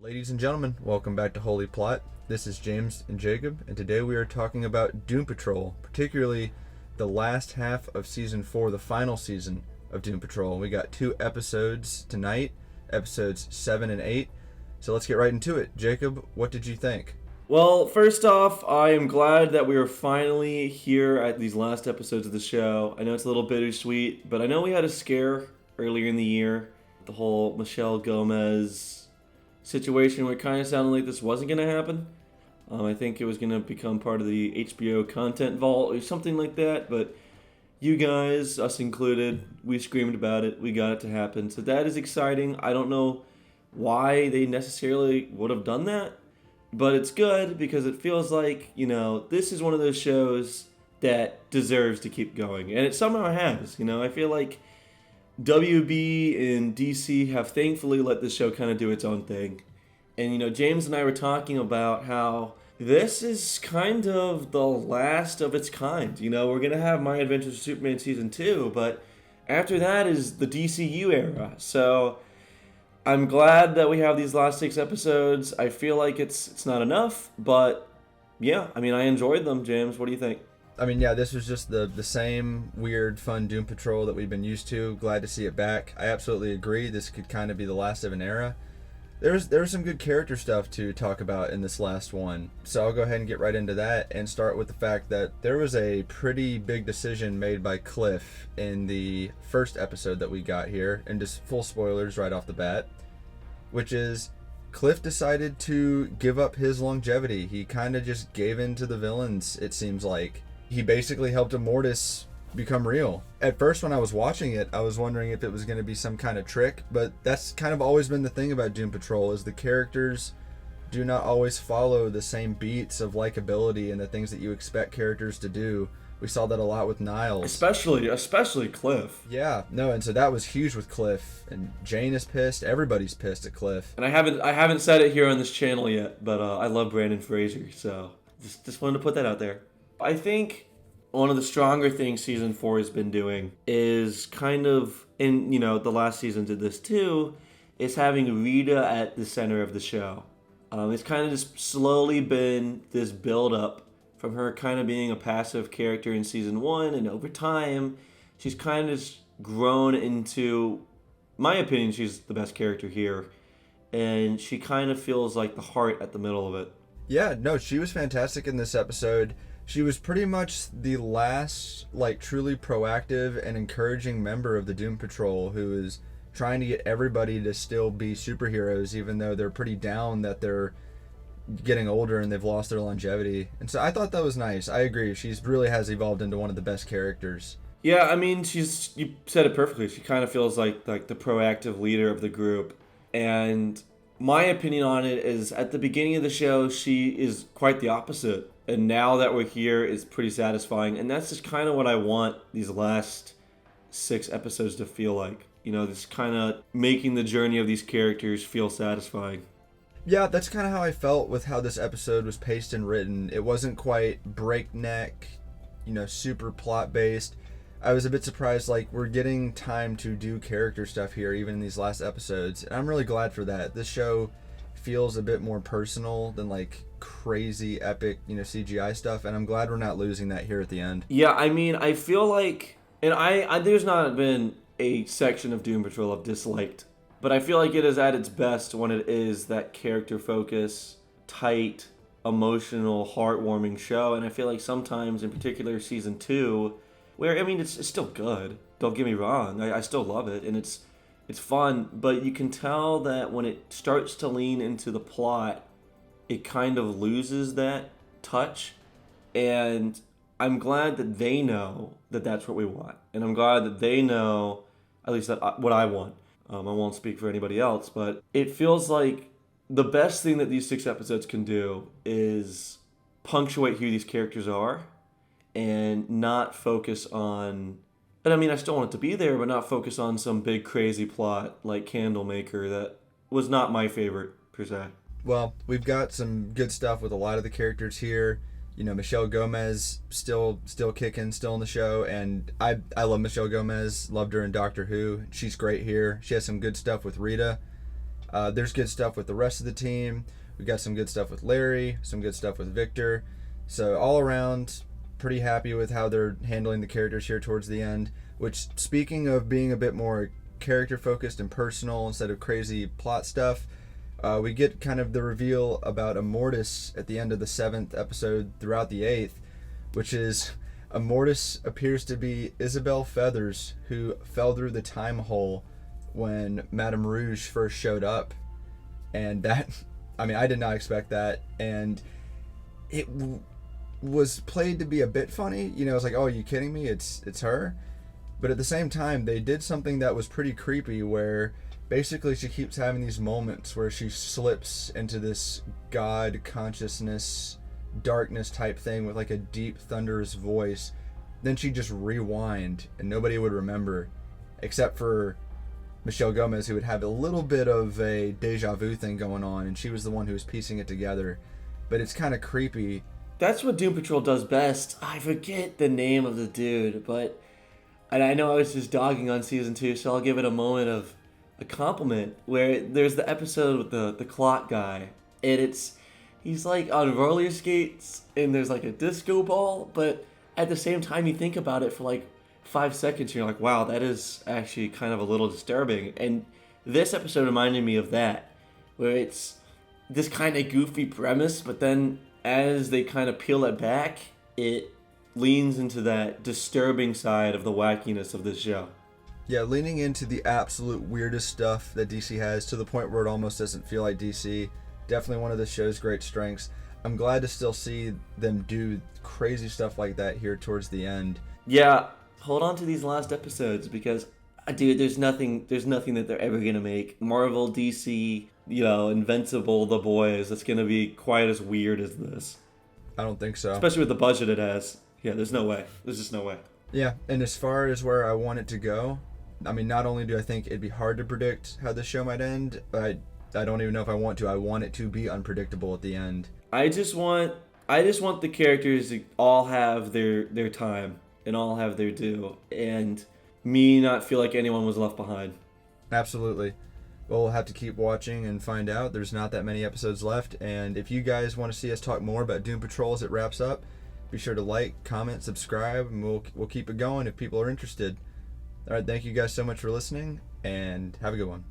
Ladies and gentlemen, welcome back to Holy Plot. This is James and Jacob, and today we are talking about Doom Patrol, particularly the last half of Season 4, the final season of Doom Patrol. We got 2 episodes tonight, episodes 7 and 8, so let's get right into it. Jacob, what did you think? Well, first off, I am glad that we are finally here at these last episodes of the show. I know it's a little bittersweet, but I know we had a scare earlier in the year. The whole Michelle Gomez situation where it kind of sounded like this wasn't going to happen. I think it was going to become part of the HBO content vault or something like that, but you guys, us included, we screamed about it. We got it to happen. So that is exciting. I don't know why they necessarily would have done that. But it's good because it feels like, this is one of those shows that deserves to keep going. And it somehow has. I feel like WB and DC have thankfully let this show kind of do its own thing. And, James and I were talking about how this is kind of the last of its kind. We're going to have My Adventures with Superman Season 2, but after that is the DCU era. So I'm glad that we have these last 6 episodes. I feel like it's not enough, but yeah, I enjoyed them. James, what do you think? This was just the same weird, fun Doom Patrol that we've been used to. Glad to see it back. I absolutely agree. This could kind of be the last of an era. There's some good character stuff to talk about in this last one. So I'll go ahead and get right into that and start with the fact that there was a pretty big decision made by Cliff in the first episode that we got here, and just full spoilers right off the bat, which is Cliff decided to give up his longevity. He kind of just gave in to the villains, it seems like. He basically helped Immortus become real. At first when I was watching it, I was wondering if it was going to be some kind of trick, but that's kind of always been the thing about Doom Patrol, is the characters do not always follow the same beats of likability and the things that you expect characters to do. We saw that a lot with Niles. Especially Cliff. Yeah, no, and so that was huge with Cliff, and Jane is pissed, everybody's pissed at Cliff. And I haven't said it here on this channel yet, but I love Brandon Fraser, so just wanted to put that out there. I think one of the stronger things Season 4 has been doing is kind of, and the last season did this too, is having Rita at the center of the show. It's kind of just slowly been this build-up from her kind of being a passive character in Season 1, and over time, she's kind of just grown into, my opinion, she's the best character here, and she kind of feels like the heart at the middle of it. Yeah, no, she was fantastic in this episode. She was pretty much the last, truly proactive and encouraging member of the Doom Patrol who is trying to get everybody to still be superheroes, even though they're pretty down that they're getting older and they've lost their longevity. And so I thought that was nice. I agree. She's really has evolved into one of the best characters. Yeah, you said it perfectly. She kind of feels like the proactive leader of the group. And my opinion on it is, at the beginning of the show, she is quite the opposite. And now that we're here, it's pretty satisfying. And that's just kind of what I want these last 6 episodes to feel like. This kind of making the journey of these characters feel satisfying. Yeah, that's kind of how I felt with how this episode was paced and written. It wasn't quite breakneck, super plot-based. I was a bit surprised, we're getting time to do character stuff here, even in these last episodes. And I'm really glad for that. This show feels a bit more personal than, crazy, epic, CGI stuff. And I'm glad we're not losing that here at the end. Yeah, I feel like, and I there's not been a section of Doom Patrol I've disliked, but I feel like it is at its best when it is that character focus, tight, emotional, heartwarming show. And I feel like sometimes, in particular Season 2, where, it's still good, don't get me wrong, I still love it, and it's fun, but you can tell that when it starts to lean into the plot, it kind of loses that touch. And I'm glad that they know that that's what we want, and I'm glad that they know, at least that what I want. I won't speak for anybody else, but it feels like the best thing that these 6 episodes can do is punctuate who these characters are and not focus on, and I still want it to be there, but not focus on some big crazy plot like Candlemaker that was not my favorite per se. Well, we've got some good stuff with a lot of the characters here. Michelle Gomez still kicking, still in the show, and I love Michelle Gomez. Loved her in Doctor Who. She's great here. She has some good stuff with Rita. There's good stuff with the rest of the team. We got some good stuff with Larry, some good stuff with Victor. So all around, pretty happy with how they're handling the characters here towards the end. Which, speaking of being a bit more character focused and personal instead of crazy plot stuff, we get kind of the reveal about Immortus at the end of the 7th episode throughout the 8th, which is Immortus appears to be Isabel Feathers, who fell through the time hole when Madame Rouge first showed up. And that, I mean, I did not expect that. And it was played to be a bit funny. You know, it's like, oh, are you kidding me? It's her. But at the same time, they did something that was pretty creepy where basically she keeps having these moments where she slips into this God consciousness, darkness type thing with like a deep, thunderous voice. Then she'd just rewind and nobody would remember except for Michelle Gomez, who would have a little bit of a deja vu thing going on, and she was the one who was piecing it together. But it's kind of creepy. That's what Doom Patrol does best. I forget the name of the dude, but... And I know I was just dogging on season 2, so I'll give it a moment of a compliment, where there's the episode with the clock guy, and he's like on roller skates, and there's like a disco ball, but at the same time you think about it for like 5 seconds, and you're like, wow, that is actually kind of a little disturbing. And this episode reminded me of that, where it's this kind of goofy premise, but then as they kind of peel it back, it leans into that disturbing side of the wackiness of this show. Yeah, leaning into the absolute weirdest stuff that DC has to the point where it almost doesn't feel like DC. Definitely one of the show's great strengths. I'm glad to still see them do crazy stuff like that here towards the end. Yeah, hold on to these last episodes because, dude, there's nothing that they're ever going to make. Marvel, DC, Invincible, The Boys, that's going to be quite as weird as this. I don't think so. Especially with the budget it has. Yeah, there's no way. There's just no way. Yeah, and as far as where I want it to go, I mean, not only do I think it'd be hard to predict how this show might end, but I don't even know if I want to. I want it to be unpredictable at the end. I just want the characters to all have their time and all have their due, and me not feel like anyone was left behind. Absolutely. Well, we'll have to keep watching and find out. There's not that many episodes left, and if you guys want to see us talk more about Doom Patrol as it wraps up, be sure to like, comment, subscribe, and we'll keep it going if people are interested. All right, thank you guys so much for listening, and have a good one.